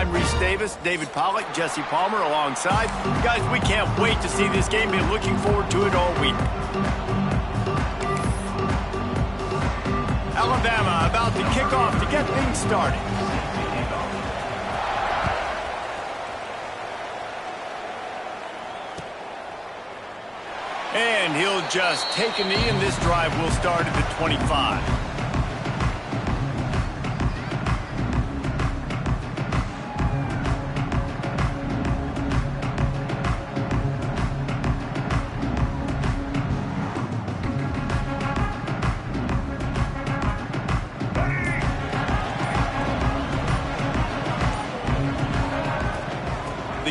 I'm Reese Davis, David Pollack, Jesse Palmer alongside. Guys, we can't wait to see this game. Been looking forward to it all week. Alabama about to kick off to get things started. And he'll just take a knee, and this drive will start at the 25.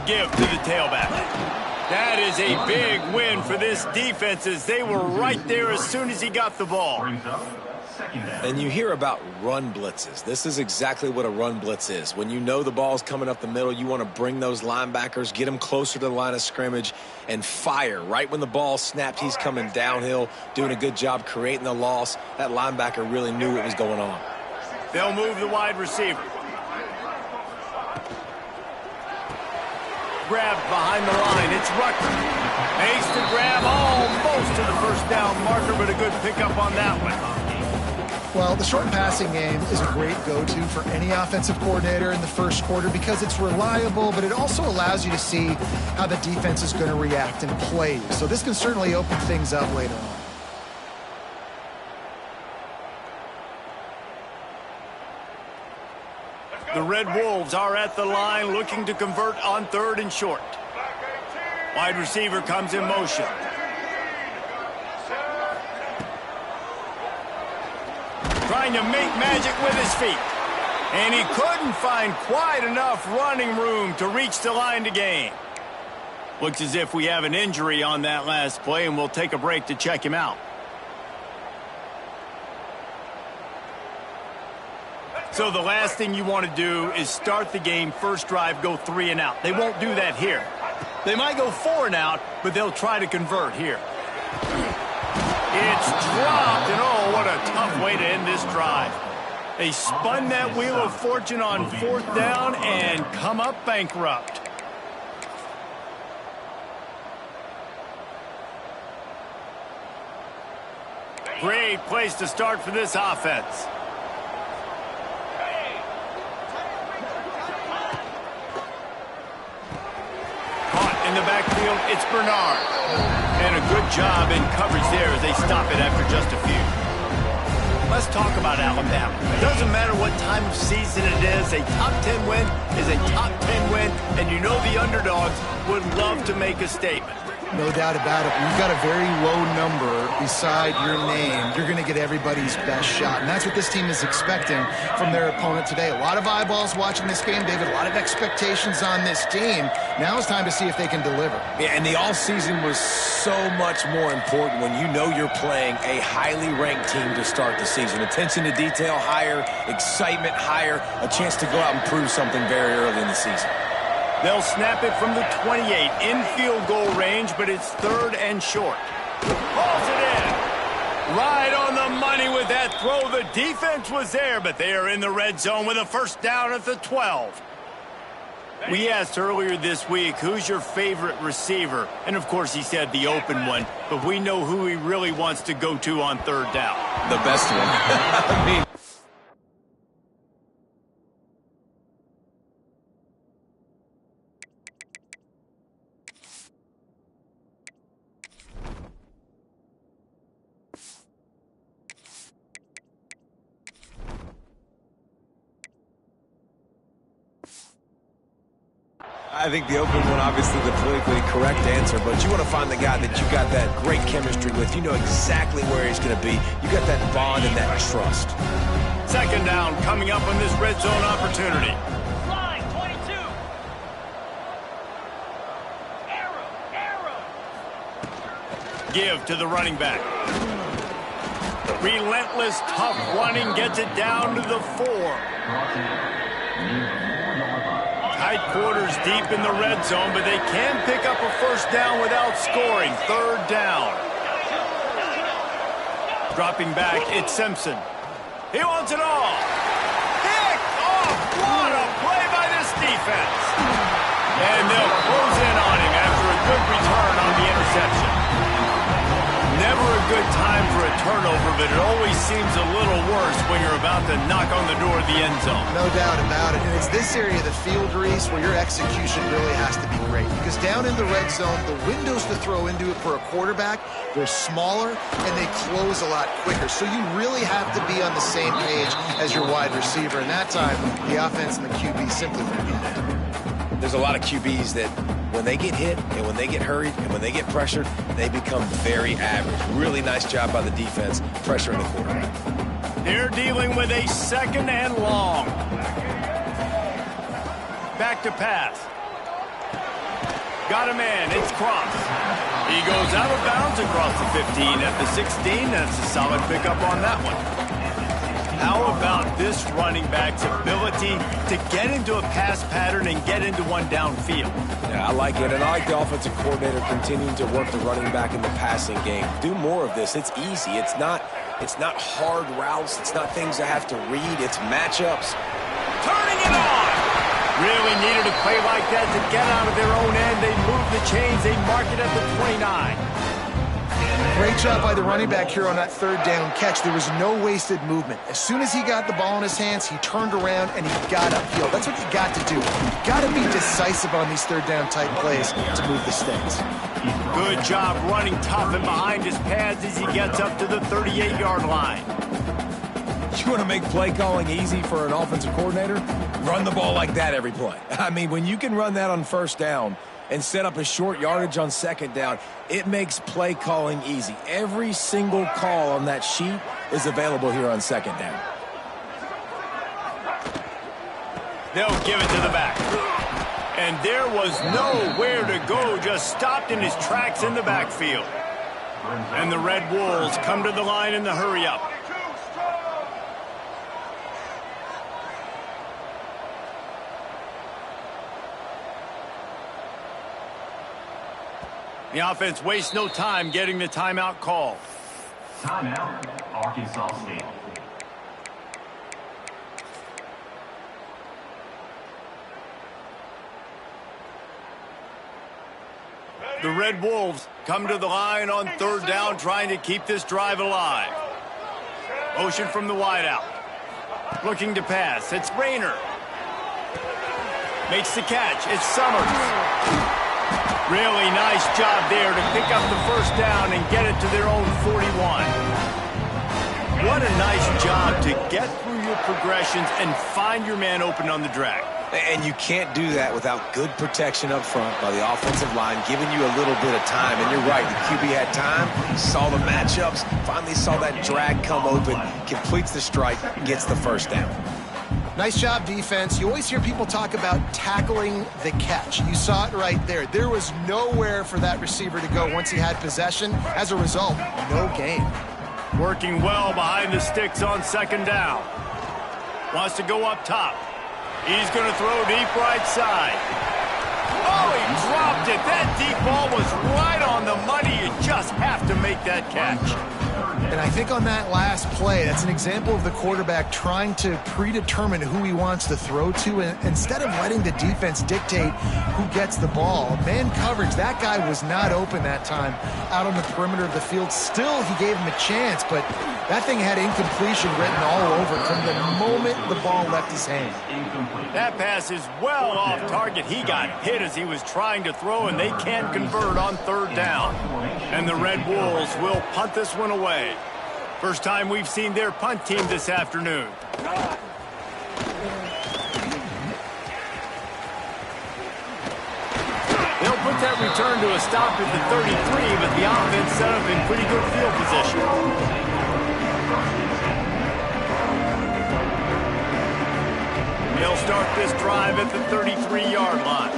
The give to the tailback. That is a big win for this defense as they were right there as soon as he got the ball. And you hear about run blitzes. This is exactly what a run blitz is. When you know the ball's coming up the middle, you want to bring those linebackers, get them closer to the line of scrimmage, and fire. Right when the ball snapped, he's coming downhill, doing a good job creating the loss. That linebacker really knew what was going on. They'll move the wide receiver. Grabbed behind the line. It's Rucker. Makes the grab almost to the first down marker, but a good pickup on that one. Well, the short passing game is a great go-to for any offensive coordinator in the first quarter because it's reliable, but it also allows you to see how the defense is going to react and play. So this can certainly open things up later on. The Red Wolves are at the line looking to convert on 3rd and short. Wide receiver comes in motion. Trying to make magic with his feet. And he couldn't find quite enough running room to reach the line to gain. Looks as if we have an injury on that last play, and we'll take a break to check him out. So the last thing you want to do is start the game, first drive, go 3 and out. They won't do that here. They might go 4 and out, but they'll try to convert here. It's dropped, and oh, what a tough way to end this drive. They spun that wheel of fortune on 4th down and come up bankrupt. Great place to start for this offense. In the backfield, it's Bernard. And a good job in coverage there as they stop it after just a few. Let's talk about Alabama. It doesn't matter what time of season it is. A top 10 win is a top 10 win, and you know the underdogs would love to make a statement. No doubt about it. When you've got a very low number beside your name, you're going to get everybody's best shot. And that's what this team is expecting from their opponent today. A lot of eyeballs watching this game, David. A lot of expectations on this team. Now it's time to see if they can deliver. Yeah, and the all-season was so much more important when you know you're playing a highly ranked team to start the season. Attention to detail higher, excitement higher, a chance to go out and prove something very early in the season. They'll snap it from the 28, in field goal range, but it's 3rd and short. Hauls it in. Right on the money with that throw. The defense was there, but they are in the red zone with a first down at the 12. We asked earlier this week, who's your favorite receiver? And, of course, he said the open one, but we know who he really wants to go to on 3rd down. The best one. I mean, I think the open one, obviously the politically correct answer, but you want to find the guy that you got that great chemistry with. You know exactly where he's going to be. You got that bond and that trust. 2nd down coming up on this red zone opportunity. Line 22. Arrow. Give to the running back. Relentless, tough running gets it down to the 4. Tight quarters deep in the red zone, but they can pick up a first down without scoring. 3rd down. Dropping back, it's Simpson. He wants it all. Picked off. What a play by this defense. good time for a turnover, but it always seems a little worse when you're about to knock on the door of the end zone. No doubt about it. And it's this area of the field, Reese, where your execution really has to be great. Because down in the red zone, the windows to throw into it for a quarterback, they're smaller and they close a lot quicker. So you really have to be on the same page as your wide receiver. And that time, the offense and the QB simply won't get it. There's a lot of QBs that when they get hit and when they get hurried and when they get pressured, they become very average. Really nice job by the defense pressuring the quarterback. They're dealing with a 2nd and long. Back to pass. Got a man. It's Cross. He goes out of bounds across the 15 at the 16. That's a solid pickup on that one. How about this running back's ability to get into a pass pattern and get into one downfield? Yeah, I like it, and I like the offensive coordinator continuing to work the running back in the passing game. Do more of this. It's easy. It's not hard routes. It's not things I have to read. It's matchups. Turning it on! Really needed a play like that to get out of their own end. They move the chains. They mark it at the 29. Great job by the running back here on that 3rd down catch. There was no wasted movement. As soon as he got the ball in his hands, he turned around and he got upfield. That's what you got to do. You got to be decisive on these 3rd down type plays to move the sticks. Good job running tough and behind his pads as he gets up to the 38-yard line. You want to make play calling easy for an offensive coordinator? Run the ball like that every play. I mean, when you can run that on 1st down and set up a short yardage on 2nd down, it makes play calling easy. Every single call on that sheet is available here on 2nd down. They'll give it to the back. And there was nowhere to go, just stopped in his tracks in the backfield. And the Red Wolves come to the line in the hurry-up. The offense wastes no time getting the timeout call. Timeout, Arkansas State. The Red Wolves come to the line on 3rd down, trying to keep this drive alive. Motion from the wideout. Looking to pass. It's Rayner. Makes the catch. It's Summers. Really nice job there to pick up the 1st down and get it to their own 41. What a nice job to get through your progressions and find your man open on the drag. And you can't do that without good protection up front by the offensive line, giving you a little bit of time. And you're right, the QB had time, saw the matchups, finally saw that drag come open, completes the strike, gets the 1st down. Nice job, defense. You always hear people talk about tackling the catch. You saw it right there. There was nowhere for that receiver to go once he had possession. As a result, no gain. Working well behind the sticks on 2nd down. Wants to go up top. He's going to throw deep right side. Oh, he dropped it. That deep ball was right on the money. You just have to make that catch. And I think on that last play, that's an example of the quarterback trying to predetermine who he wants to throw to, and instead of letting the defense dictate who gets the ball. Man coverage, that guy was not open that time out on the perimeter of the field. Still, he gave him a chance, but that thing had incompletion written all over it from the moment the ball left his hand. That pass is well off target. He got hit as he was trying to throw, and they can't convert on 3rd down. And the Red Wolves will punt this one away. First time we've seen their punt team this afternoon. They'll put that return to a stop at the 33, but the offense set up in pretty good field position. They'll start this drive at the 33-yard line.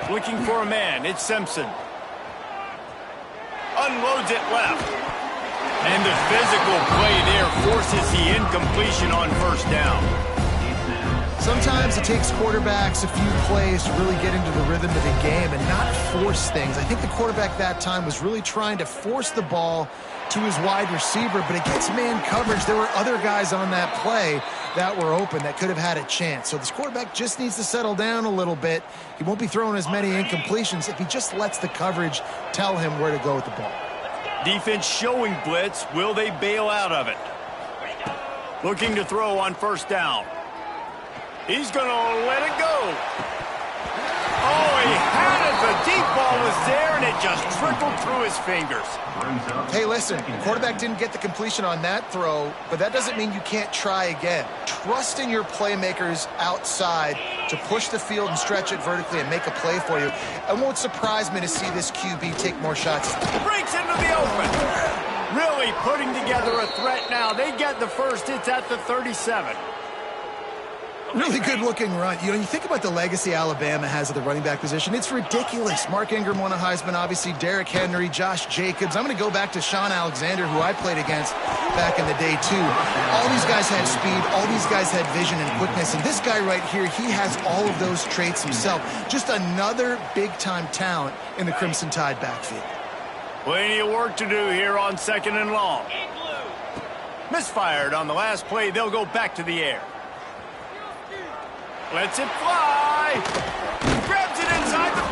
Looking for a man. It's Simpson. Unloads it left. And the physical play there forces the incompletion on 1st down. Sometimes it takes quarterbacks a few plays to really get into the rhythm of the game and not force things. I think the quarterback that time was really trying to force the ball to his wide receiver, but against man coverage, there were other guys on that play that were open that could have had a chance. So this quarterback just needs to settle down a little bit. He won't be throwing as many incompletions if he just lets the coverage tell him where to go with the ball. Defense showing blitz. Will they bail out of it? Looking to throw on first down. He's going to let it go. Oh, he had it. The deep ball was there, and it just trickled through his fingers. Hey, listen, the quarterback didn't get the completion on that throw, but that doesn't mean you can't try again. Trust in your playmakers outside to push the field and stretch it vertically and make a play for you. It won't surprise me to see this QB take more shots. Breaks into the open. Really putting together a threat now. They get the first. It's at the 37. Really good-looking run. You know, you think about the legacy Alabama has at the running back position. It's ridiculous. Mark Ingram won a Heisman, obviously. Derrick Henry, Josh Jacobs. I'm going to go back to Sean Alexander, who I played against back in the day, too. All these guys had speed. All these guys had vision and quickness. And this guy right here, he has all of those traits himself. Just another big-time talent in the Crimson Tide backfield. Plenty of work to do here on second and long. Misfired on the last play. They'll go back to the air. Lets it fly. Grabs it inside the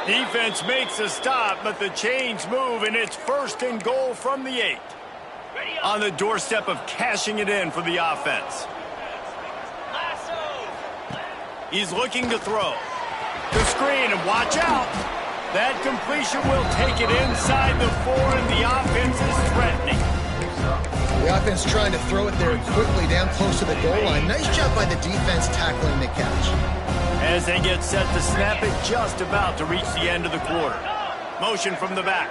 15. Defense makes a stop, but the chains move, and it's first and goal from the 8. On the doorstep of cashing it in for the offense. He's looking to throw. The screen, and watch out. That completion will take it inside the 4, and the offense is threatening. The offense trying to throw it there quickly down close to the goal line. Nice job by the defense tackling the catch. As they get set to snap it, just about to reach the end of the quarter. Motion from the back.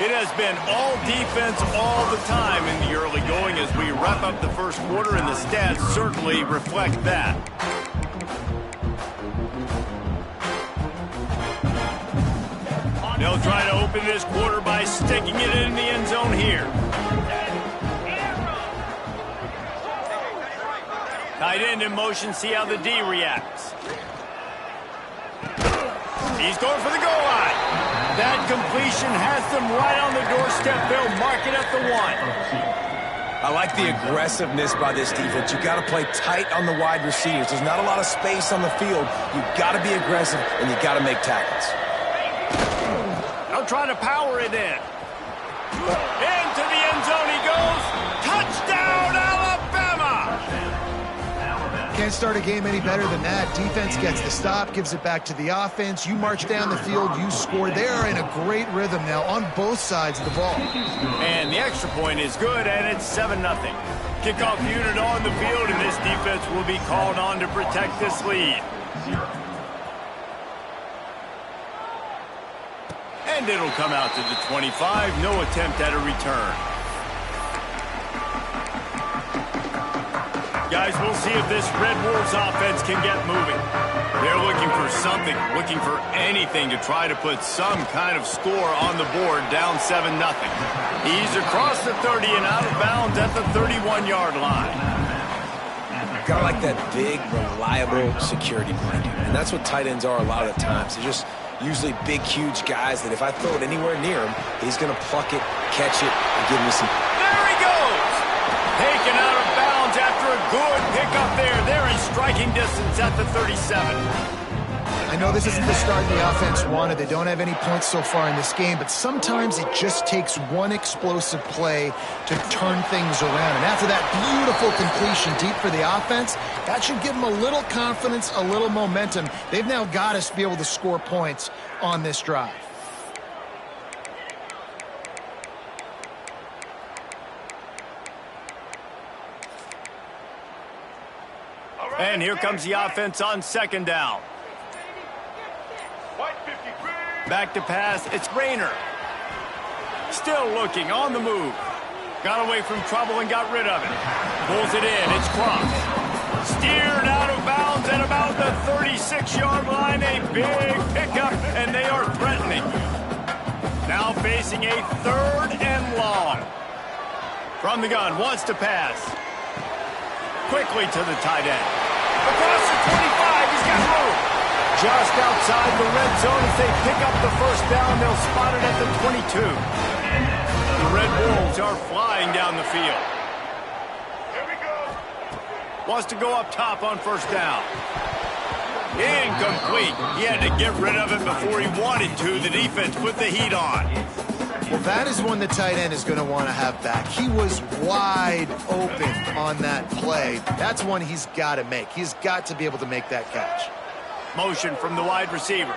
It has been all defense all the time in the early going as we wrap up the first quarter, and the stats certainly reflect that. They'll try to open this quarter by sticking it in the end zone here. Tight end in motion, see how the D reacts. He's going for the goal line. That completion has them right on the doorstep. They'll mark it at the 1. I like the aggressiveness by this defense. You got to play tight on the wide receivers. There's not a lot of space on the field. You got to be aggressive, and you got to make tackles. They'll try to power it in. Into the end zone he goes. Touchdown, Alabama! Can't start a game any better than that. Defense gets the stop, gives it back to the offense. You march down the field, you score. They are in a great rhythm now on both sides of the ball. And the extra point is good, and it's 7-0. Kickoff unit on the field, and this defense will be called on to protect this lead. And it'll come out to the 25. No attempt at a return. Guys, we'll see if this Red Wolves offense can get moving. They're looking for something, looking for anything to try to put some kind of score on the board, down 7-0. He's across the 30 and out of bounds at the 31-yard line. Got like that big, reliable security blanket. And that's what tight ends are a lot of the times. They're just usually big, huge guys that if I throw it anywhere near him, he's going to pluck it, catch it, and give me some. There he goes! Taken out of bounds after a good pickup there. They're in striking distance at the 37. I know this isn't the start the offense wanted. They don't have any points so far in this game, but sometimes it just takes one explosive play to turn things around. And after that beautiful completion deep for the offense, that should give them a little confidence, a little momentum. They've now got us to be able to score points on this drive. And here comes the offense on second down. Back to pass, it's Rayner. Still looking, on the move. Got away from trouble and got rid of it. Pulls it in, it's Crump. Steered out of bounds at about the 36-yard line. A big pickup, and they are threatening. Now facing a 3rd and long. From the gun, wants to pass. Quickly to the tight end. Across the 25, he's got room. Just outside the red zone as they pick up the first down. They'll spot it at the 22. The Red Wolves are flying down the field. Here we go. Wants to go up top on first down. Incomplete. He had to get rid of it before he wanted to. The defense put the heat on. Well, that is one the tight end is going to want to have back. He was wide open on that play. That's one he's got to make. He's got to be able to make that catch. Motion from the wide receiver.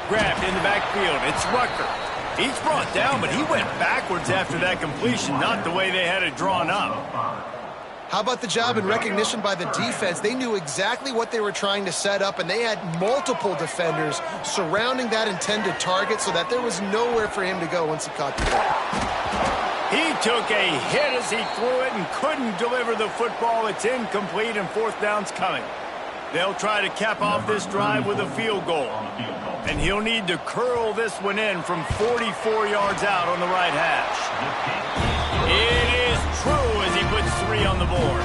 Grabbed in the backfield. It's Rucker. He's brought down, but he went backwards after that completion, not the way they had it drawn up. How about the job and recognition by the defense? They knew exactly what they were trying to set up, and they had multiple defenders surrounding that intended target so that there was nowhere for him to go once he caught the ball. He took a hit as he threw it and couldn't deliver the football. It's incomplete, and 4th down's coming. They'll try to cap off this drive with a field goal. And he'll need to curl this one in from 44 yards out on the right hash. It is true as he puts 3 on the board.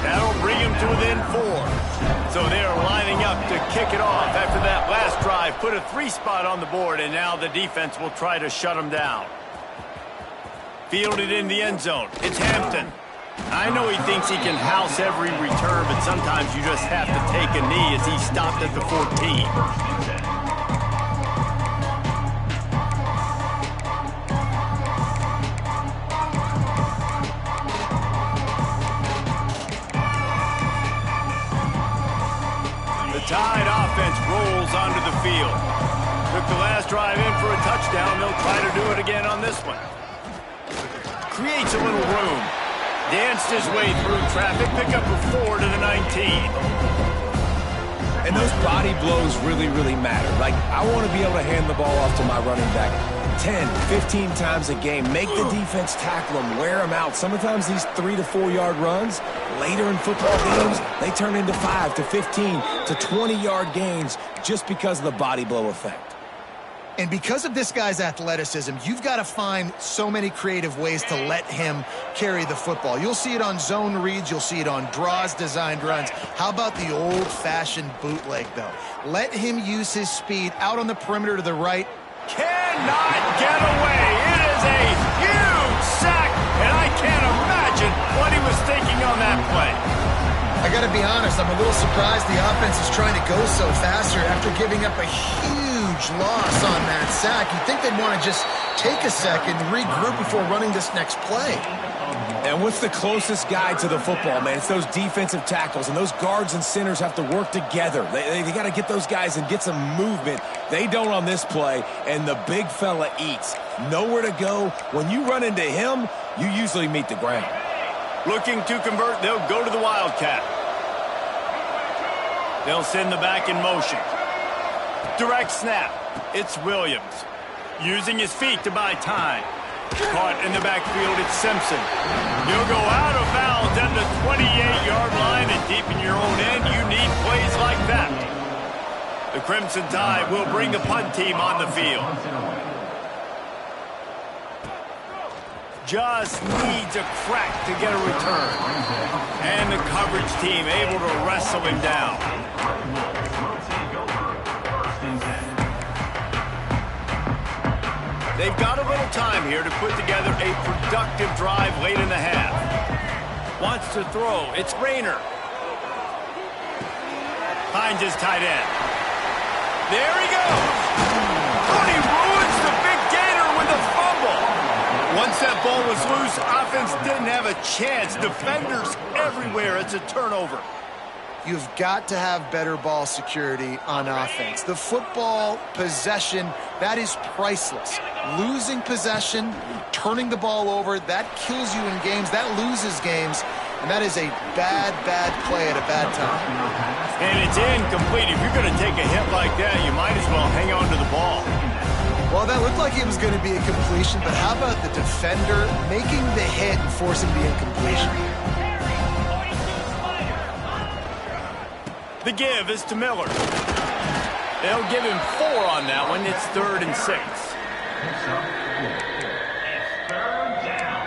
That'll bring him to within 4. So they're lining up to kick it off after that last drive. Put a 3 spot on the board, and now the defense will try to shut him down. Fielded in the end zone. It's Hampton. I know he thinks he can house every return, but sometimes you just have to take a knee as he stopped at the 14. Tide offense rolls onto the field. Took the last drive in for a touchdown. They'll try to do it again on this one. Creates a little room. Danced his way through traffic. Pick up a 4 to the 19. And those body blows really, really matter. Like, I want to be able to hand the ball off to my running back 10, 15 times a game. Make the defense tackle them, wear them out. Sometimes these 3 to 4 yard runs, later in football games, they turn into 5 to 15 to 20-yard gains just because of the body blow effect. And because of this guy's athleticism, you've got to find so many creative ways to let him carry the football. You'll see it on zone reads. You'll see it on draws, designed runs. How about the old-fashioned bootleg, though? Let him use his speed out on the perimeter to the right. Cannot get away. It is a huge sack, and I can't imagine what he was thinking on that play. I got to be honest, I'm a little surprised the offense is trying to go so faster after giving up a huge loss on that sack. You'd think they'd want to just take a second, regroup before running this next play. And what's the closest guy to the football, man? It's those defensive tackles, and those guards and centers have to work together. They got to get those guys and get some movement. They don't on this play, and the big fella eats. Nowhere to go. When you run into him, you usually meet the ground. Looking to convert, they'll go to the Wildcat. They'll send the back in motion. Direct snap. It's Williams. Using his feet to buy time. Caught in the backfield, it's Simpson. He'll go out of bounds at the 28-yard line, and deep in your own end, you need plays like that. The Crimson Tide will bring the punt team on the field. Just needs a crack to get a return. And the coverage team able to wrestle him down. They've got a little time here to put together a productive drive late in the half. Wants to throw. It's Rayner. Finds his tight end. There he goes. Tony ruins the big gator with a fumble. Once that ball was loose, offense didn't have a chance. Defenders everywhere. It's a turnover. You've got to have better ball security on offense. The football possession, that is priceless. Losing possession, turning the ball over, that kills you in games, that loses games, and that is a bad, bad play at a bad time. And it's incomplete. If you're going to take a hit like that, you might as well hang on to the ball. Well, that looked like it was going to be a completion, but how about the defender making the hit and forcing the incompletion? The give is to Miller. They'll give him 4 on that one. It's 3rd and 6. It's 3rd down.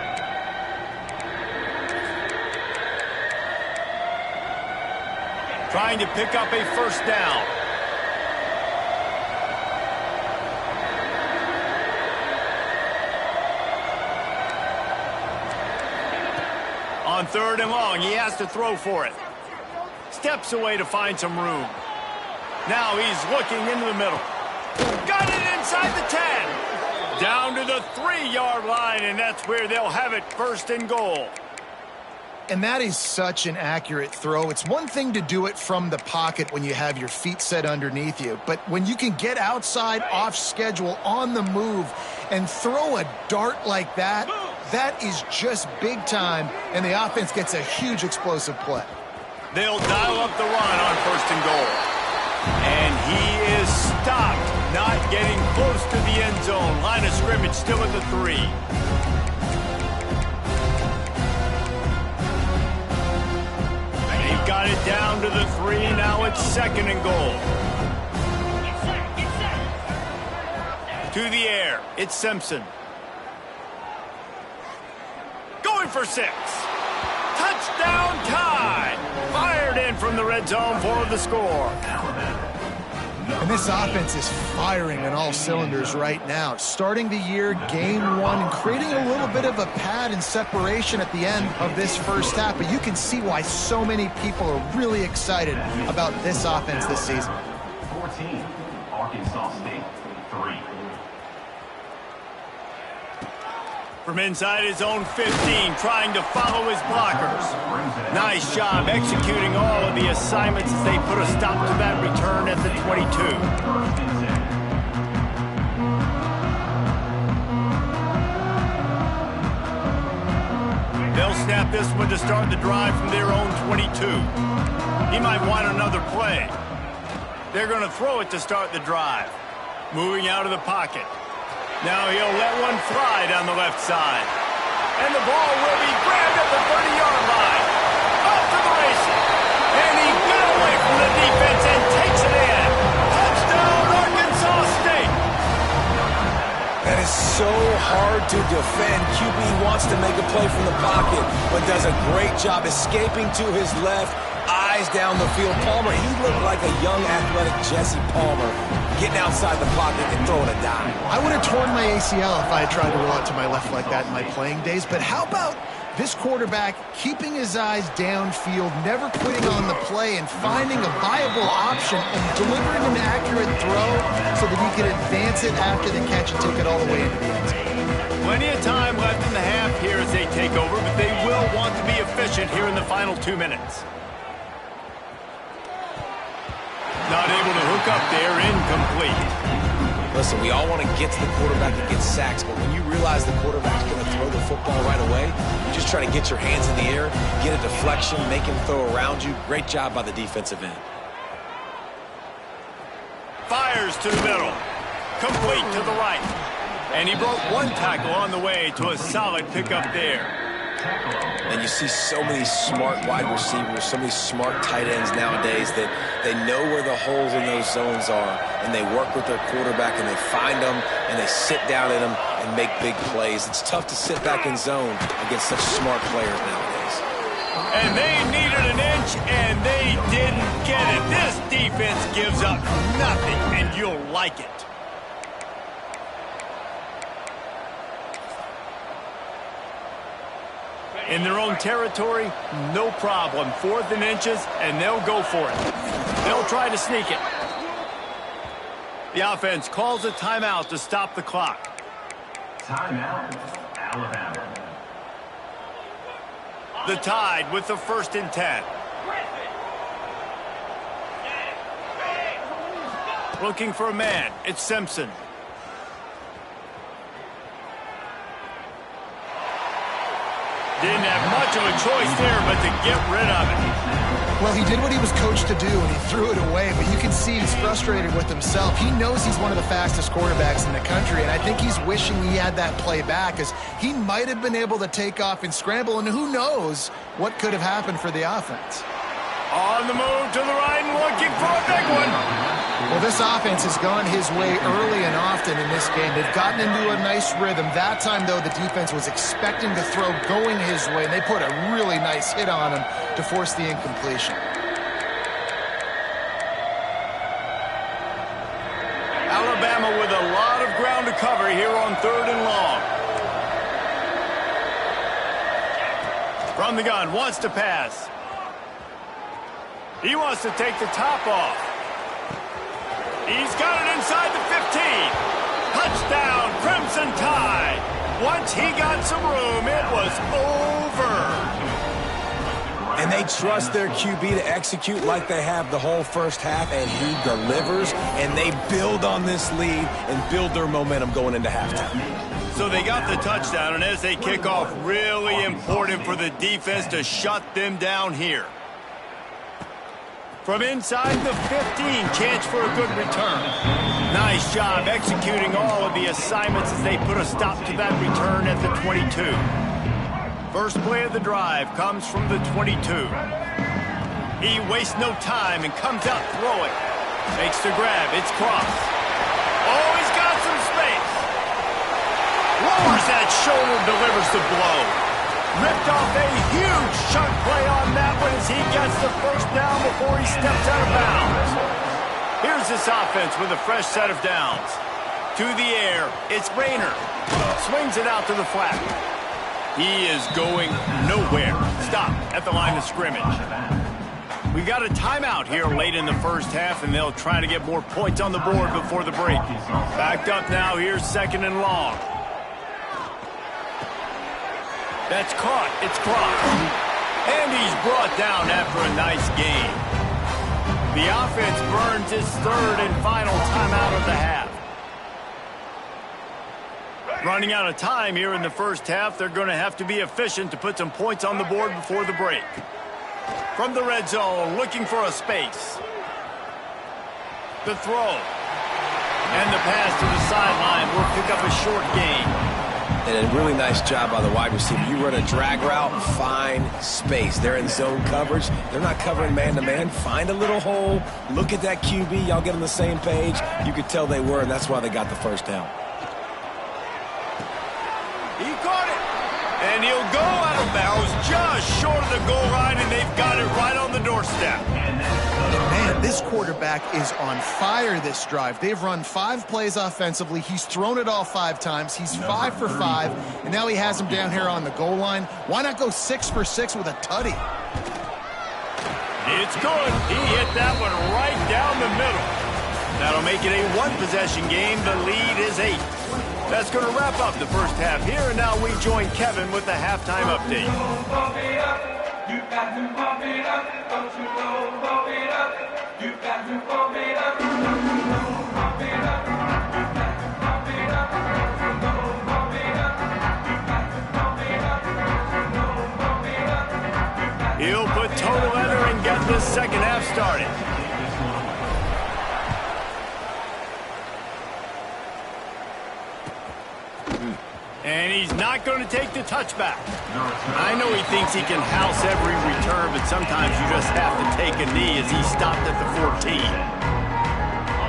Trying to pick up a first down. On 3rd and long, he has to throw for it. Steps away to find some room. Now he's looking into the middle. Got it inside the 10. Down to the 3-yard line, and that's where they'll have it, 1st and goal. And that is such an accurate throw. It's one thing to do it from the pocket when you have your feet set underneath you, but when you can get outside, off schedule, on the move, and throw a dart like that, that is just big time, and the offense gets a huge explosive play. They'll dial up the run on 1st and goal. And he is stopped, not getting close to the end zone. Line of scrimmage still at the 3. They've got it down to the 3. Now it's 2nd and goal. To the air. It's Simpson. Going for 6. Touchdown Tide. Fired in from the red zone for the score. And this offense is firing on all cylinders right now. Starting the year, game 1, and creating a little bit of a pad and separation at the end of this first half. But you can see why so many people are really excited about this offense this season. 14, Arkansas State, 3. From inside his own 15, trying to follow his blockers. Nice job executing all of the assignments as they put a stop to that return at the 22. They'll snap this one to start the drive from their own 22. He might want another play. They're going to throw it to start the drive. Moving out of the pocket. Now he'll let one fly down the left side. And the ball will be grabbed at the 30-yard line. Off to the races. And he got away from the defense and takes it in. Touchdown, Arkansas State. That is so hard to defend. QB wants to make a play from the pocket, but does a great job escaping to his left. Eyes down the field. Palmer, he looked like a young athletic Jesse Palmer, getting outside the pocket and throwing a dime. I would have torn my ACL if I had tried to roll out to my left like that in my playing days. But how about this quarterback keeping his eyes downfield, never quitting on the play, and finding a viable option and delivering an accurate throw so that he can advance it after the catch and take it all the way into the end zone. Plenty of time left in the half here as they take over, but they will want to be efficient here in the final 2 minutes. Not able to hook up there, incomplete. Listen, we all want to get to the quarterback and get sacks, but when you realize the quarterback's going to throw the football right away, you just try to get your hands in the air, get a deflection, make him throw around you. Great job by the defensive end. Fires to the middle. Complete to the right. And he broke one tackle on the way to a solid pickup there. And you see so many smart wide receivers, so many smart tight ends nowadays that they know where the holes in those zones are, and they work with their quarterback, and they find them, and they sit down in them and make big plays. It's tough to sit back in zone against such smart players nowadays. And they needed an inch, and they didn't get it. This defense gives up nothing, and you'll like it. In their own territory, no problem. 4th and inches, and they'll go for it. They'll try to sneak it. The offense calls a timeout to stop the clock. Timeout, Alabama. The Tide with the 1st and 10. Looking for a man. It's Simpson. Didn't have much of a choice there, but to get rid of it. Well, he did what he was coached to do, and he threw it away, but you can see he's frustrated with himself. He knows he's one of the fastest quarterbacks in the country, and I think he's wishing he had that play back, as he might have been able to take off and scramble, and who knows what could have happened for the offense. On the move to the right and looking for a big one. Well, this offense has gone his way early and often in this game. They've gotten into a nice rhythm. That time, though, the defense was expecting the throw going his way, and they put a really nice hit on him to force the incompletion. Alabama with a lot of ground to cover here on 3rd and long. From the gun, wants to pass. He wants to take the top off. He's got it inside the 15. Touchdown, Crimson Tide. Once he got some room, it was over. And they trust their QB to execute like they have the whole first half, and he delivers, and they build on this lead and build their momentum going into halftime. So they got the touchdown, and as they kick off, really important for the defense to shut them down here. From inside the 15, chance for a good return. Nice job executing all of the assignments as they put a stop to that return at the 22. First play of the drive comes from the 22. He wastes no time and comes out throwing. Makes the grab. It's Cross. Oh, he's got some space. Lowers that shoulder, delivers the blow. Ripped off a huge chunk play on that one as he gets the first down before he steps out of bounds. Here's this offense with a fresh set of downs. To the air, it's Rayner. Swings it out to the flat. He is going nowhere. Stop at the line of scrimmage. We got a timeout here late in the first half, and they'll try to get more points on the board before the break. Backed up now, here's 2nd and long. That's caught. It's Cross. And he's brought down after a nice gain. The offense burns its 3rd and final timeout of the half. Running out of time here in the first half, they're going to have to be efficient to put some points on the board before the break. From the red zone, looking for a space. The throw. And the pass to the sideline will pick up a short gain. And a really nice job by the wide receiver. You run a drag route, find space. They're in zone coverage. They're not covering man-to-man. Find a little hole. Look at that QB. Y'all get on the same page. You could tell they were, and that's why they got the first down. He caught it. And he'll go out of bounds just short of the goal line, and they've got it right on the doorstep. And man, this quarterback is on fire this drive. They've run 5 plays offensively. He's thrown it all 5 times. He's 5 for 5, and now he has him down here on the goal line. Why not go 6 for 6 with a tutty? It's good. He hit that one right down the middle. That'll make it a 1-possession game. The lead is 8. That's going to wrap up the first half here, and now we join Kevin with the halftime update. He'll put total leather and get this second half started. And he's not going to take the touchback. I know he thinks he can house every return, but sometimes you just have to take a knee as he stopped at the 14.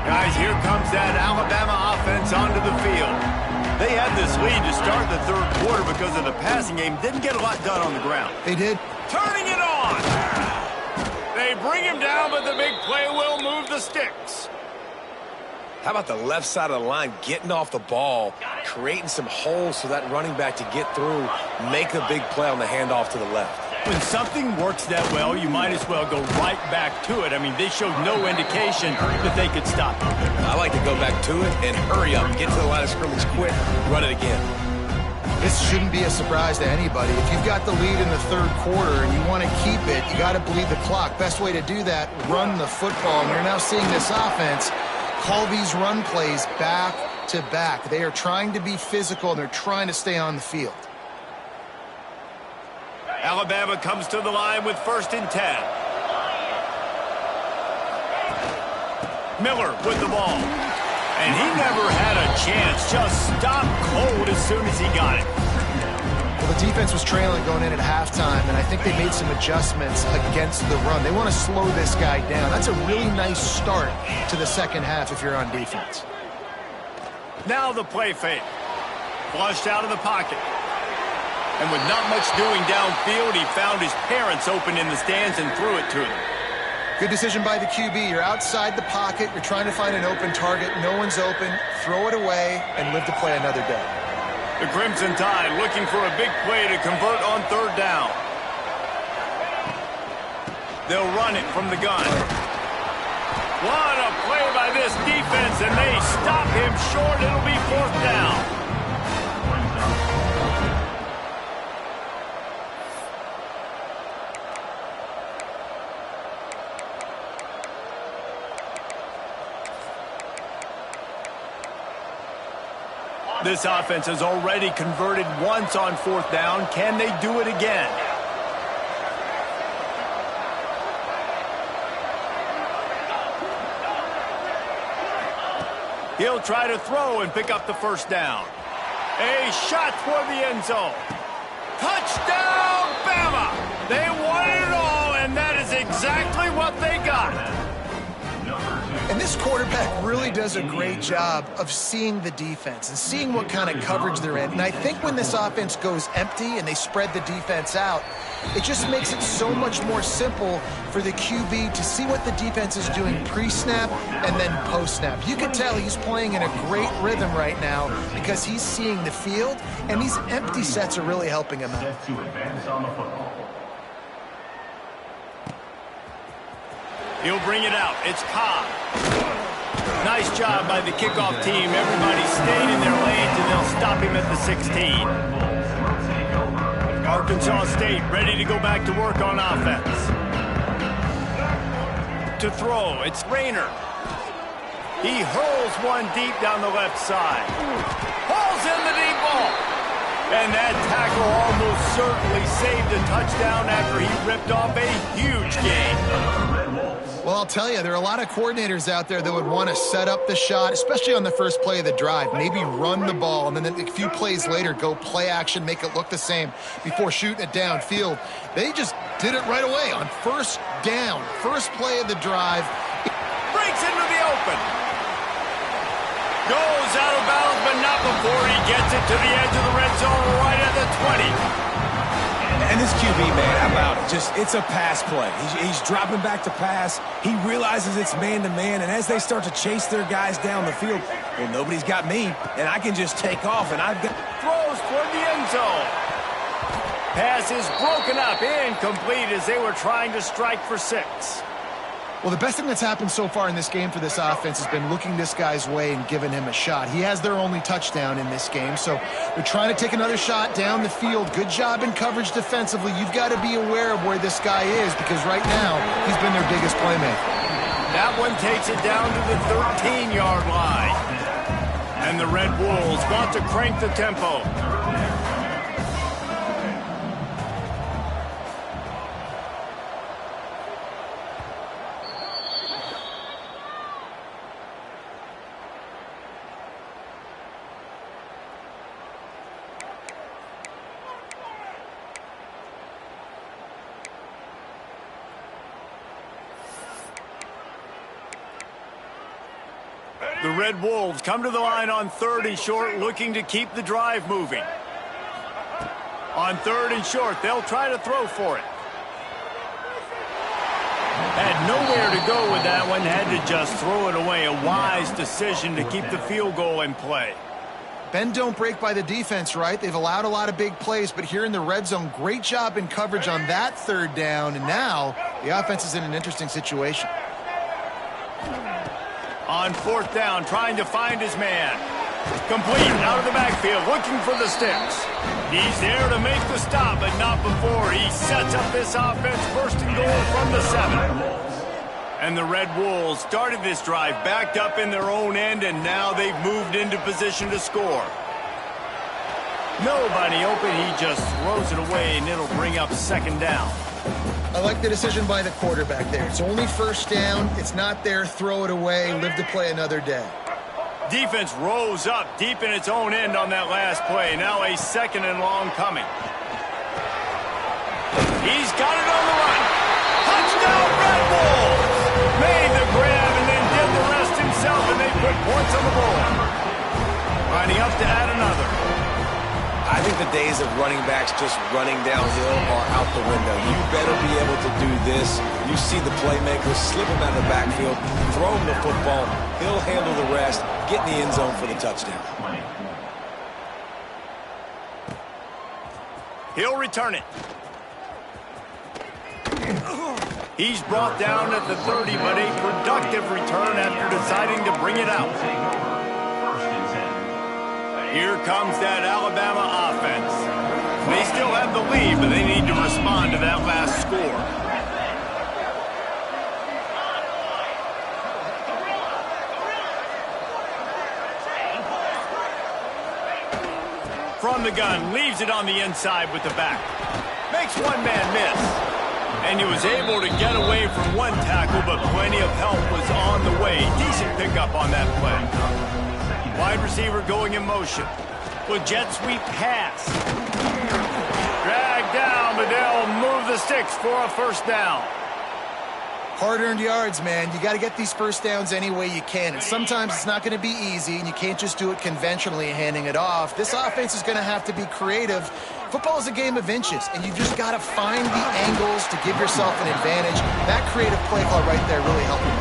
Guys, here comes that Alabama offense onto the field. They had this lead to start the 3rd quarter because of the passing game. Didn't get a lot done on the ground. They did. Turning it on. They bring him down, but the big play will move the sticks. How about the left side of the line getting off the ball, creating some holes for that running back to get through, make a big play on the handoff to the left. When something works that well, you might as well go right back to it. I mean, they showed no indication that they could stop it. I like to go back to it and hurry up, get to the line of scrimmage quick, run it again. This shouldn't be a surprise to anybody. If you've got the lead in the 3rd quarter and you want to keep it, you got to bleed the clock. Best way to do that, run the football. And you're now seeing this offense call these run plays back to back. They are trying to be physical, and they're trying to stay on the field. Alabama comes to the line with 1st and 10. Miller with the ball. And he never had a chance. Just stopped cold as soon as he got it. Well, the defense was trailing going in at halftime, and I think they made some adjustments against the run. They want to slow this guy down. That's a really nice start to the second half if you're on defense. Now the play fake. Flushed out of the pocket. And with not much doing downfield, he found his parents open in the stands and threw it to them. Good decision by the QB. You're outside the pocket. You're trying to find an open target. No one's open. Throw it away and live to play another day. The Crimson Tide looking for a big play to convert on third down. They'll run it from the gun. What a play by this defense, and they stop him short. It'll be fourth down. This offense has already converted once on fourth down. Can they do it again? He'll try to throw and pick up the first down. A shot toward the end zone. Touchdown, Bama! They won it all, and that is exactly what they got. And this quarterback really does a great job of seeing the defense and seeing what kind of coverage they're in. And I think when this offense goes empty and they spread the defense out, it just makes it so much more simple for the QB to see what the defense is doing pre-snap and then post-snap. You can tell he's playing in a great rhythm right now because he's seeing the field, and these empty sets are really helping him out. He'll bring it out. It's Cobb. Nice job by the kickoff team. Everybody stayed in their lanes, and they'll stop him at the 16. Arkansas State ready to go back to work on offense. To throw, it's Rayner. He hurls one deep down the left side. Hauls in the deep ball. And that tackle almost certainly saved a touchdown after he ripped off a huge gain. Well, I'll tell you, there are a lot of coordinators out there that would want to set up the shot, especially on the first play of the drive, maybe run the ball, and then a few plays later go play action, make it look the same before shooting it downfield. They just did it right away on first down, first play of the drive. Breaks into the open. Goes out of bounds, but not before he gets it to the edge of the red zone right at the 20. And this QB, man, how about it? It's a pass play. He's dropping back to pass. He realizes it's man-to-man, and as they start to chase their guys down the field, well, nobody's got me, and I can just take off, and I've got... Throws toward the end zone. Pass is broken up, incomplete as they were trying to strike for 6. Well, the best thing that's happened so far in this game for this offense has been looking this guy's way and giving him a shot. He has their only touchdown in this game, so they're trying to take another shot down the field. Good job in coverage defensively. You've got to be aware of where this guy is because right now he's been their biggest playmaker. That one takes it down to the 13-yard line. And the Red Wolves want to crank the tempo. The Red Wolves come to the line on 3rd and short, looking to keep the drive moving. On 3rd and short, they'll try to throw for it. Had nowhere to go with that one, had to just throw it away. A wise decision to keep the field goal in play. Bend don't break by the defense, right? They've allowed a lot of big plays, but here in the red zone, great job in coverage on that 3rd down, and now the offense is in an interesting situation. On 4th down, trying to find his man. Complete out of the backfield, looking for the sticks. He's there to make the stop, but not before he sets up this offense 1st and goal from the 7. And the Red Wolves started this drive backed up in their own end, and now they've moved into position to score. Nobody open, he just throws it away, and it'll bring up 2nd down. I like the decision by the quarterback there. It's only first down. It's not there. Throw it away. Live to play another day. Defense rose up deep in its own end on that last play. Now a 2nd and long coming. He's got it on the run. Touchdown, Red Wolves! Made the grab and then did the rest himself, and they put points on the board. Lining up to add another. I think the days of running backs just running downhill are out the window. You better be able to do this. You see the playmakers, slip him out of the backfield, throw him the football. He'll handle the rest, get in the end zone for the touchdown. He'll return it. He's brought down at the 30, but a productive return after deciding to bring it out. Here comes that Alabama offense. They still have the lead, but they need to respond to that last score. From the gun, leaves it on the inside with the back. Makes one man miss. And he was able to get away from one tackle, but plenty of help was on the way. Decent pickup on that play. Wide receiver going in motion. With jet sweep pass. Dragged down, but they'll move the sticks for a first down. Hard-earned yards, man. You got to get these first downs any way you can. And sometimes it's not going to be easy, and you can't just do it conventionally handing it off. This offense is going to have to be creative. Football is a game of inches, and you just got to find the angles to give yourself an advantage. That creative play call right there really helped you.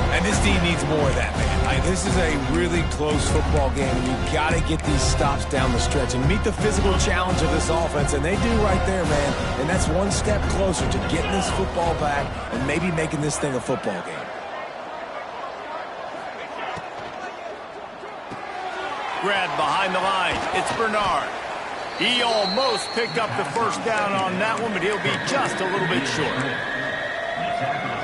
And this team needs more of that, man. This is a really close football game, and you got to get these stops down the stretch and meet the physical challenge of this offense, and they do right there, man. And that's one step closer to getting this football back and maybe making this thing a football game. Grab behind the line. It's Bernard. He almost picked up the first down on that one, but he'll be just a little bit short.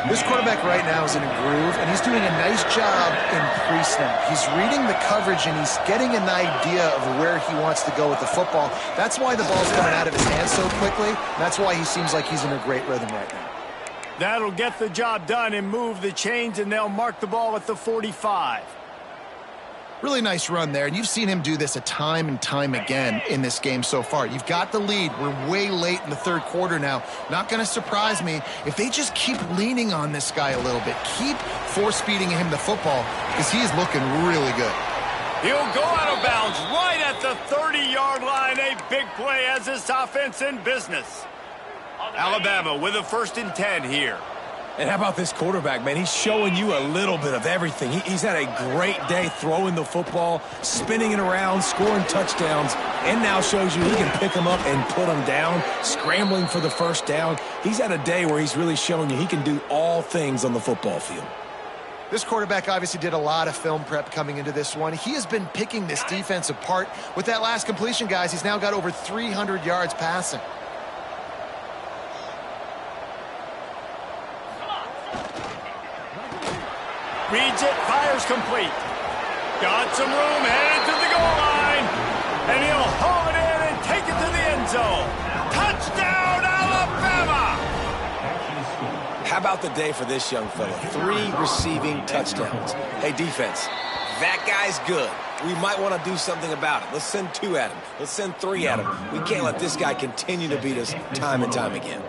This quarterback right now is in a groove, and he's doing a nice job in pre-snap. He's reading the coverage, and he's getting an idea of where he wants to go with the football. That's why the ball's coming out of his hands so quickly. That's why he seems like he's in a great rhythm right now. That'll get the job done and move the chains, and they'll mark the ball at the 45. Really nice run there, and you've seen him do this a time and time again in this game so far. You've got the lead. We're way late in the third quarter now. Not going to surprise me if they just keep leaning on this guy a little bit. Keep force-feeding him the football because he's looking really good. He'll go out of bounds right at the 30-yard line. A big play as this offense in business. Alabama with a 1st and 10 here. And how about this quarterback, man? He's showing you a little bit of everything. He's had a great day throwing the football, spinning it around, scoring touchdowns, and now shows you he can pick them up and put them down, scrambling for the first down. He's had a day where he's really showing you he can do all things on the football field. This quarterback obviously did a lot of film prep coming into this one. He has been picking this defense apart. With that last completion, guys, he's now got over 300 yards passing. Reads it, fires complete. Got some room, headed to the goal line. And he'll haul it in and take it to the end zone. Touchdown, Alabama! How about the day for this young fella? 3 receiving touchdowns. Hey, defense, that guy's good. We might want to do something about it. Let's send 2 at him. Let's send 3 at him. We can't let this guy continue to beat us time and time again.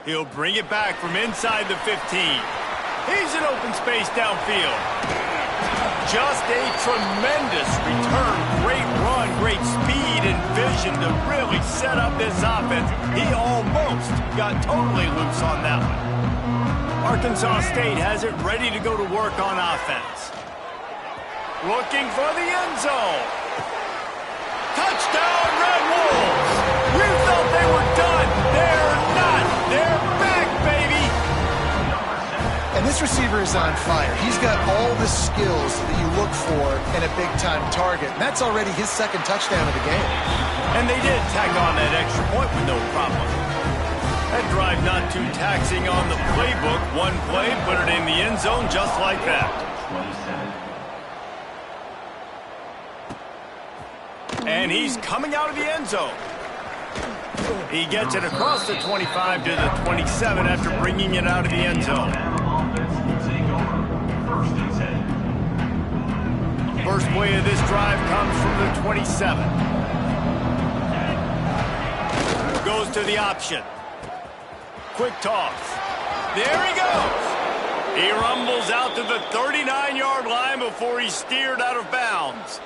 He'll bring it back from inside the 15. He's in open space downfield. Just a tremendous return. Great run, great speed and vision to really set up this offense. He almost got totally loose on that one. Arkansas State has it ready to go to work on offense. Looking for the end zone. Touchdown, Red Wolves! You thought they were done. They're not. They're back, baby! And this receiver is on fire. He's got all the skills that you look for in a big-time target. And that's already his 2nd touchdown of the game. And they did tack on that extra point with no problem. That drive not too taxing on the playbook. One play, put it in the end zone just like that. And he's coming out of the end zone. He gets it across the 25 to the 27 after bringing it out of the end zone. First play of this drive comes from the 27. Goes to the option. Quick toss. There he goes. He rumbles out to the 39-yard line before he's steered out of bounds.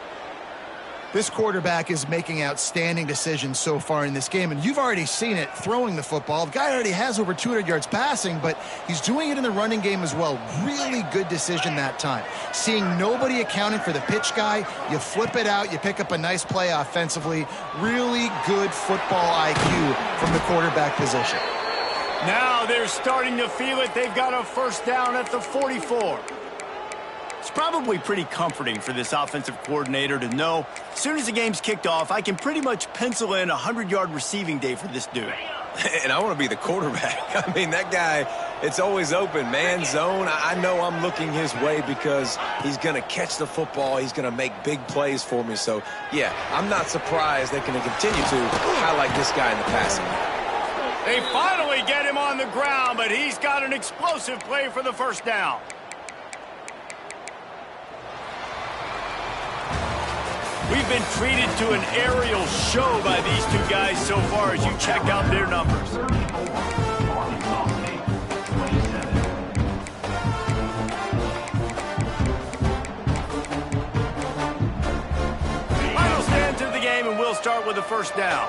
This quarterback is making outstanding decisions so far in this game, and you've already seen it throwing the football. The guy already has over 200 yards passing, but he's doing it in the running game as well. Really good decision that time. Seeing nobody accounting for the pitch guy, you flip it out, you pick up a nice play offensively. Really good football IQ from the quarterback position. Now they're starting to feel it. They've got a first down at the 44. It's probably pretty comforting for this offensive coordinator to know as soon as the game's kicked off, I can pretty much pencil in a 100-yard receiving day for this dude. And I want to be the quarterback. I mean, that guy, it's always open. Man zone, I know I'm looking his way because he's going to catch the football. He's going to make big plays for me. So, yeah, I'm not surprised they're going to continue to highlight this guy in the passing game. They finally get him on the ground, but he's got an explosive play for the first down. We've been treated to an aerial show by these two guys so far as you check out their numbers. Final stands of the game, and we'll start with the first down.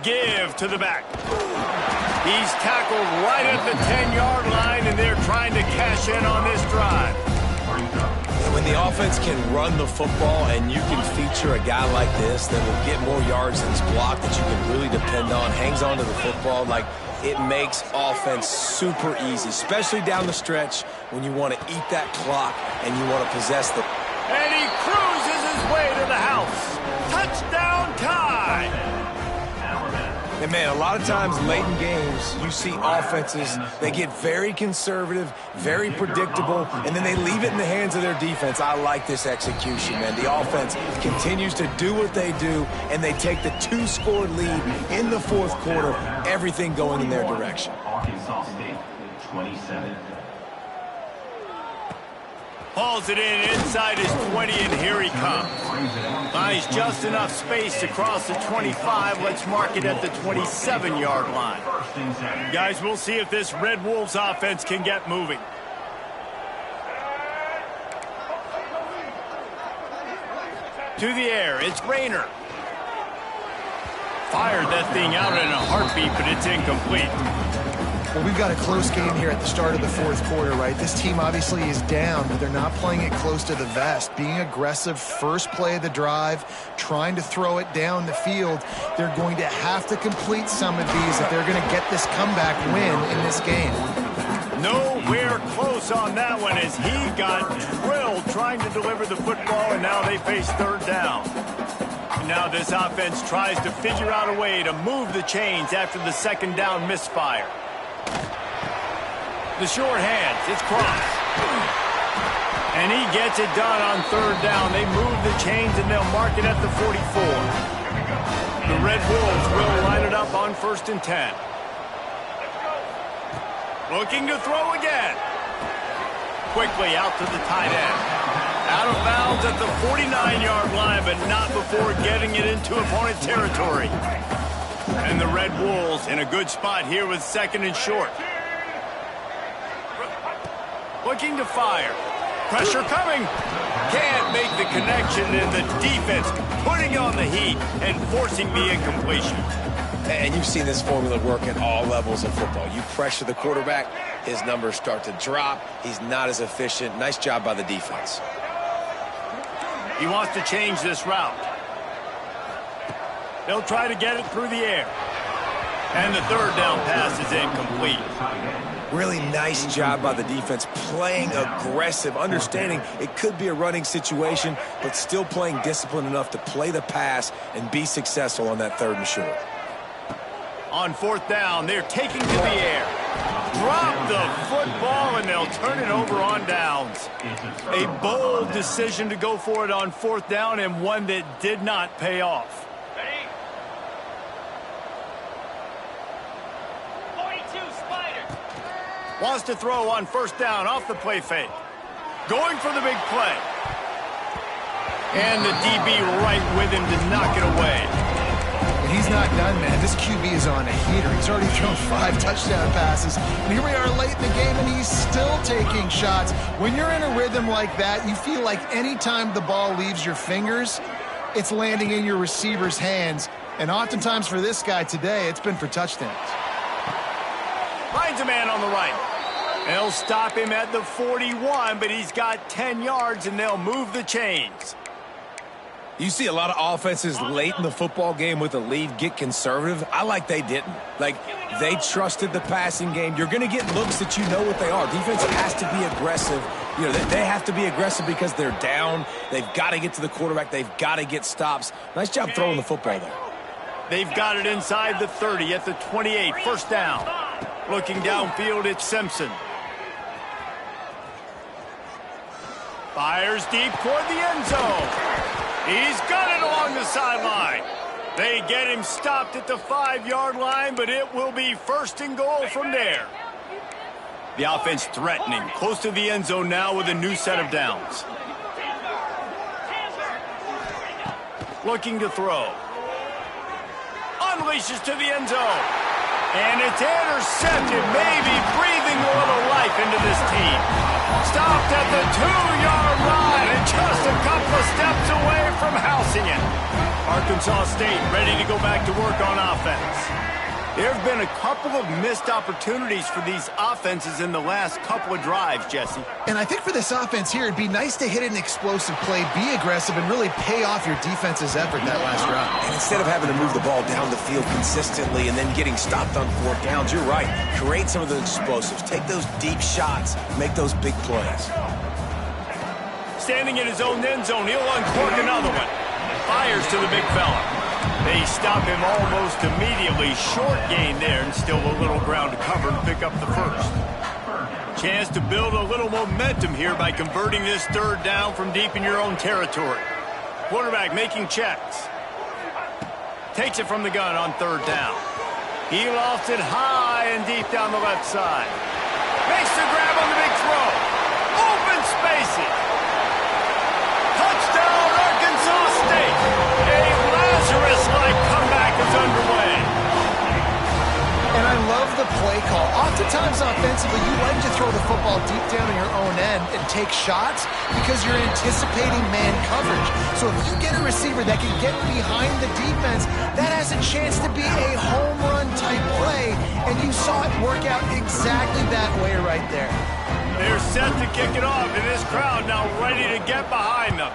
Give to the back. He's tackled right at the 10-yard line, and they're trying to cash in on this drive. When the offense can run the football and you can feature a guy like this that will get more yards than his block that you can really depend on, hangs on to the football, like it makes offense super easy, especially down the stretch when you want to eat that clock and you want to possess the... And he cruises his way to the house. Touchdown tie. And, man, a lot of times late in games, you see offenses, they get very conservative, very predictable, and then they leave it in the hands of their defense. I like this execution, man. The offense continues to do what they do, and they take the 2-score lead in the fourth quarter, everything going in their direction. Arkansas State, 27. Hauls it in inside his 20, and here he comes. Buys just enough space to cross the 25. Let's mark it at the 27-yard line. Guys, we'll see if this Red Wolves offense can get moving. To the air, it's Rayner. Fired that thing out in a heartbeat, but it's incomplete. Well, we've got a close game here at the start of the fourth quarter, right? This team obviously is down, but they're not playing it close to the vest. Being aggressive, first play of the drive, trying to throw it down the field. They're going to have to complete some of these if they're going to get this comeback win in this game. Nowhere close on that one as he got drilled trying to deliver the football, and now they face third down. And now this offense tries to figure out a way to move the chains after the second down misfire. The short hands, it's Cross. And he gets it done on third down. They move the chains and they'll mark it at the 44. The Red Wolves will line it up on 1st and 10. Looking to throw again. Quickly out to the tight end. Out of bounds at the 49-yard line, but not before getting it into opponent territory. And the Red Wolves in a good spot here with 2nd and short. Looking to fire. Pressure coming. Can't make the connection, and the defense putting on the heat and forcing the incompletion. And you've seen this formula work at all levels of football. You pressure the quarterback, his numbers start to drop. He's not as efficient. Nice job by the defense. He wants to change this route. They'll try to get it through the air. And the third down pass is incomplete. Really nice job by the defense, playing aggressive, understanding it could be a running situation, but still playing disciplined enough to play the pass and be successful on that 3rd and short. On fourth down, they're taking to the air. Drop the football, and they'll turn it over on downs. A bold decision to go for it on fourth down, and one that did not pay off. Ready? 42 Spider. Wants to throw on first down off the play fake. Going for the big play. And the DB right with him to knock it away. He's not done, man. This QB is on a heater. He's already thrown 5 touchdown passes. And here we are late in the game, and he's still taking shots. When you're in a rhythm like that, you feel like any time the ball leaves your fingers, it's landing in your receiver's hands. And oftentimes for this guy today, it's been for touchdowns. Finds a man on the right. They'll stop him at the 41, but he's got 10 yards, and they'll move the chains. You see a lot of offenses late in the football game with a lead get conservative. I like they didn't. Like, they trusted the passing game. You're going to get looks that you know what they are. Defense has to be aggressive. You know, they have to be aggressive because they're down. They've got to get to the quarterback. They've got to get stops. Nice job throwing the football there. They've got it inside the 30 at the 28. First down. Looking downfield, it's Simpson. Fires deep toward the end zone. He's got it along the sideline. They get him stopped at the 5-yard line, but it will be first and goal from there. The offense threatening, close to the end zone now with a new set of downs. Looking to throw. Unleashes to the end zone. And it's intercepted, maybe breathing a little life into this team. Stopped at the 2-yard line and just a couple of steps away from housing it. Arkansas State ready to go back to work on offense. There have been a couple of missed opportunities for these offenses in the last couple of drives, Jesse. And I think for this offense here, it'd be nice to hit an explosive play, be aggressive, and really pay off your defense's effort that last drive. And instead of having to move the ball down the field consistently and then getting stopped on 4th downs, you're right. Create some of those explosives. Take those deep shots. Make those big plays. Standing in his own end zone, he'll uncork another one. Fires to the big fella. They stop him almost immediately. Short gain there, and still a little ground to cover and pick up the first. Chance to build a little momentum here by converting this 3rd down from deep in your own territory. Quarterback making checks. Takes it from the gun on 3rd down. He lofts it high and deep down the left side. Makes the grab on the big throw. Open spaces. Touchdown, Arkansas State. A Lazarus-like comeback is underway. And I love the play call. Oftentimes offensively, you like to throw the football deep down in your own end and take shots because you're anticipating man coverage. So if you get a receiver that can get behind the defense, that has a chance to be a home run type play. And you saw it work out exactly that way right there. They're set to kick it off, and this crowd now ready to get behind them.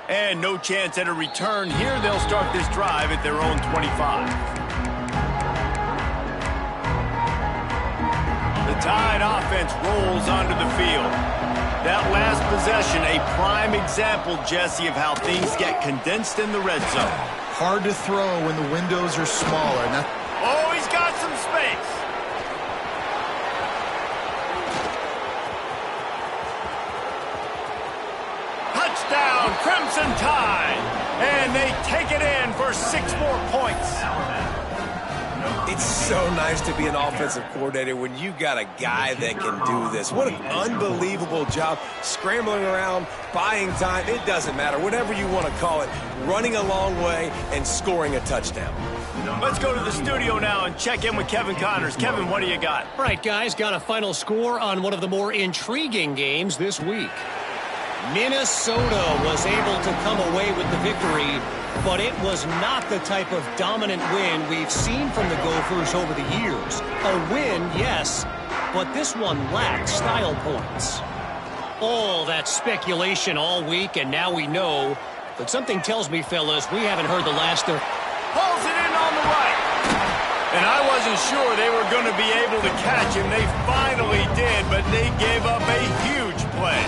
And no chance at a return here. They'll start this drive at their own 25. The Tide offense rolls onto the field. That last possession, a prime example, Jesse, of how things get condensed in the red zone. Hard to throw when the windows are smaller. Now, oh, he's got some space. Touchdown, Crimson Tide. And they take it in for 6 more points. It's so nice to be an offensive coordinator when you got a guy that can do this. What an unbelievable job. Scrambling around, buying time, it doesn't matter. Whatever you want to call it, running a long way and scoring a touchdown. Let's go to the studio now and check in with Kevin Connors. Kevin, what do you got? All right, guys, got a final score on one of the more intriguing games this week. Minnesota was able to come away with the victory, but it was not the type of dominant win we've seen from the Gophers over the years. A win, yes, but this one lacked style points. All that speculation all week, and now we know. But something tells me, fellas, we haven't heard the last of... Pulls it in on the right. And I wasn't sure they were going to be able to catch him. They finally did, but they gave up a huge play.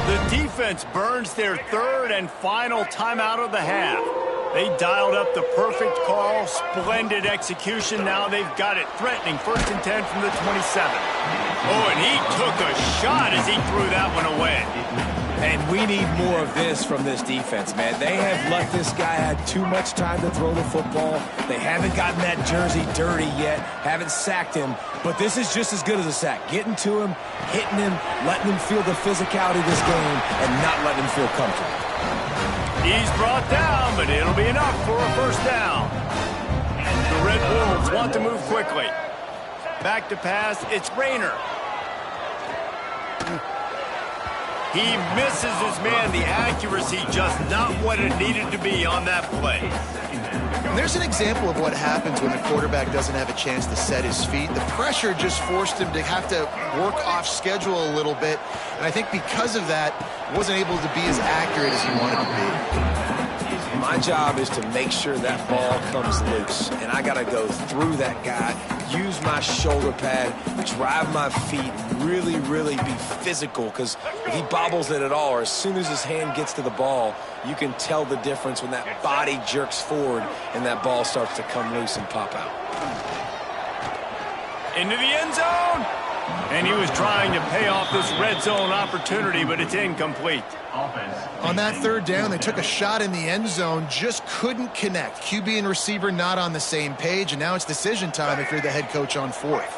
The defense burns their 3rd and final timeout of the half. They dialed up the perfect call, splendid execution. Now they've got it threatening. 1st and 10 from the 27. Oh, and he took a shot as he threw that one away. And we need more of this from this defense, man. They have let this guy have too much time to throw the football. They haven't gotten that jersey dirty yet, haven't sacked him. But this is just as good as a sack. Getting to him, hitting him, letting him feel the physicality of this game, and not letting him feel comfortable. He's brought down, but it'll be enough for a 1st down. The Red Wolves want to move quickly. Back to pass, it's Rayner. He misses his man. The accuracy just not what it needed to be on that play. And there's an example of what happens when the quarterback doesn't have a chance to set his feet. The pressure just forced him to have to work off schedule a little bit. And I think because of that, wasn't able to be as accurate as he wanted to be. My job is to make sure that ball comes loose. And I got to go through that guy, use my shoulder pad, drive my feet, really, really be physical. Because if he bobbles it at all, or as soon as his hand gets to the ball, you can tell the difference when that body jerks forward and that ball starts to come loose and pop out. Into the end zone. And he was trying to pay off this red zone opportunity, but it's incomplete. On that 3rd down, they took a shot in the end zone, just couldn't connect. QB and receiver not on the same page, and now it's decision time if you're the head coach on 4th.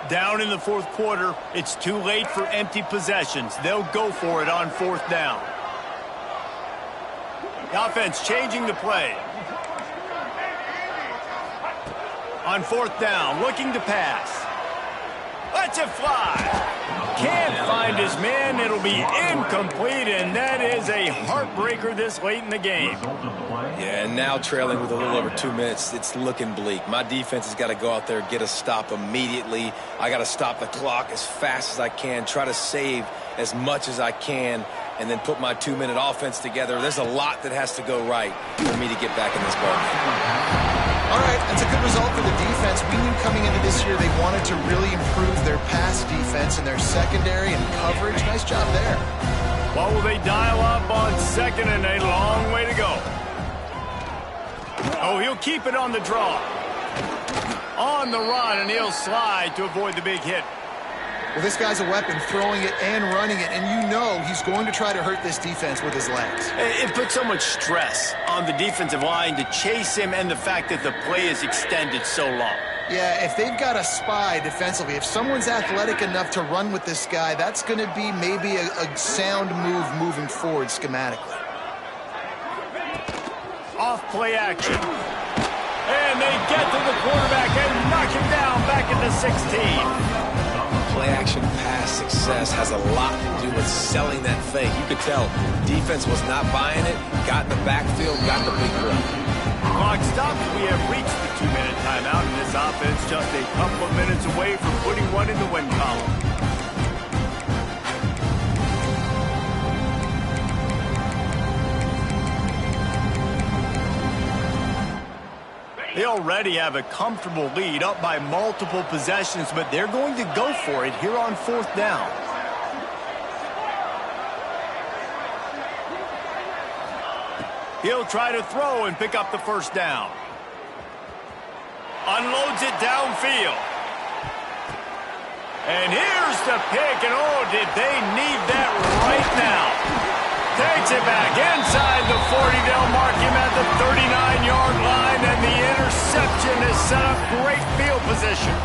Down in the 4th quarter, it's too late for empty possessions. They'll go for it on 4th down. The offense changing the play. On 4th down, looking to pass. Lets it fly. Can't find his man. It'll be incomplete, and that is a heartbreaker this late in the game. Yeah, and now trailing with a little over 2 minutes, it's looking bleak. My defense has got to go out there, get a stop immediately. I got to stop the clock as fast as I can, try to save as much as I can, and then put my 2-minute offense together. There's a lot that has to go right for me to get back in this ballgame. All right, that's a good result for the defense. We knew coming into this year they wanted to really improve their pass defense and their secondary and coverage. Nice job there. What will they dial up on 2nd and a long way to go? Oh, he'll keep it on the draw. On the run, and he'll slide to avoid the big hit. Well, this guy's a weapon, throwing it and running it, and you know he's going to try to hurt this defense with his legs. It puts so much stress on the defensive line to chase him, and the fact that the play is extended so long. Yeah, if they've got a spy defensively, if someone's athletic enough to run with this guy, that's going to be maybe a sound move moving forward schematically. Off play action. And they get to the quarterback and knock him down back at the 16. Play-action pass success has a lot to do with selling that fake. You could tell defense was not buying it, got in the backfield, got the big play. Clock stopped. We have reached the 2-minute timeout, and this offense just a couple of minutes away from putting one in the win column. They already have a comfortable lead, up by multiple possessions, but they're going to go for it here on 4th down. He'll try to throw and pick up the 1st down. Unloads it downfield. And here's the pick, and oh, did they need that right now. Takes it back inside the 40. They'll mark him at the 39-yard line, and the interception has set up great field position.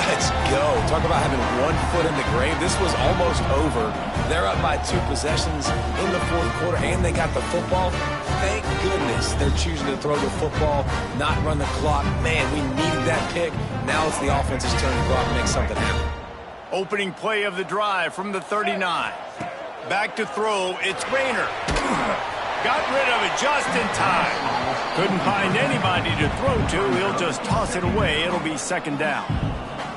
Let's go. Talk about having 1 foot in the grave. This was almost over. They're up by 2 possessions in the 4th quarter, and they got the football. Thank goodness they're choosing to throw the football, not run the clock. Man, we needed that pick. Now it's the offense's turn to go out and make something happen. Opening play of the drive from the 39. Back to throw, it's Rayner. Got rid of it just in time. Couldn't find anybody to throw to. He'll just toss it away. It'll be 2nd down.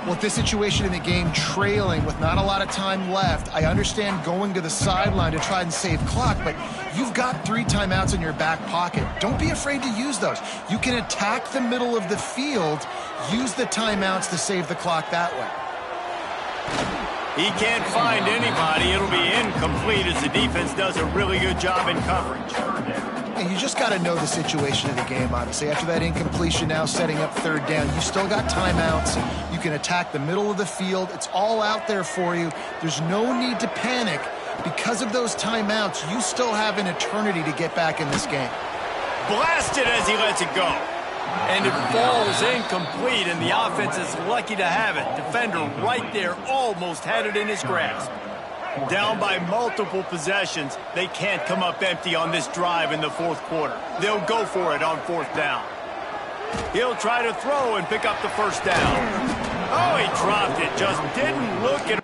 With this situation in the game, trailing with not a lot of time left, I understand going to the sideline to try and save clock, but you've got 3 timeouts in your back pocket. Don't be afraid to use those. You can attack the middle of the field, use the timeouts to save the clock that way. He can't find anybody. It'll be incomplete as the defense does a really good job in coverage. And you just got to know the situation of the game, obviously. After that incompletion now setting up third down, you still got timeouts. You can attack the middle of the field. It's all out there for you. There's no need to panic. Because of those timeouts, you still have an eternity to get back in this game. Blasted as he lets it go. And it falls incomplete, and the offense is lucky to have it. Defender right there almost had it in his grasp. Down by multiple possessions, they can't come up empty on this drive in the fourth quarter. They'll go for it on fourth down. He'll try to throw and pick up the first down. Oh, he dropped it. Just didn't look at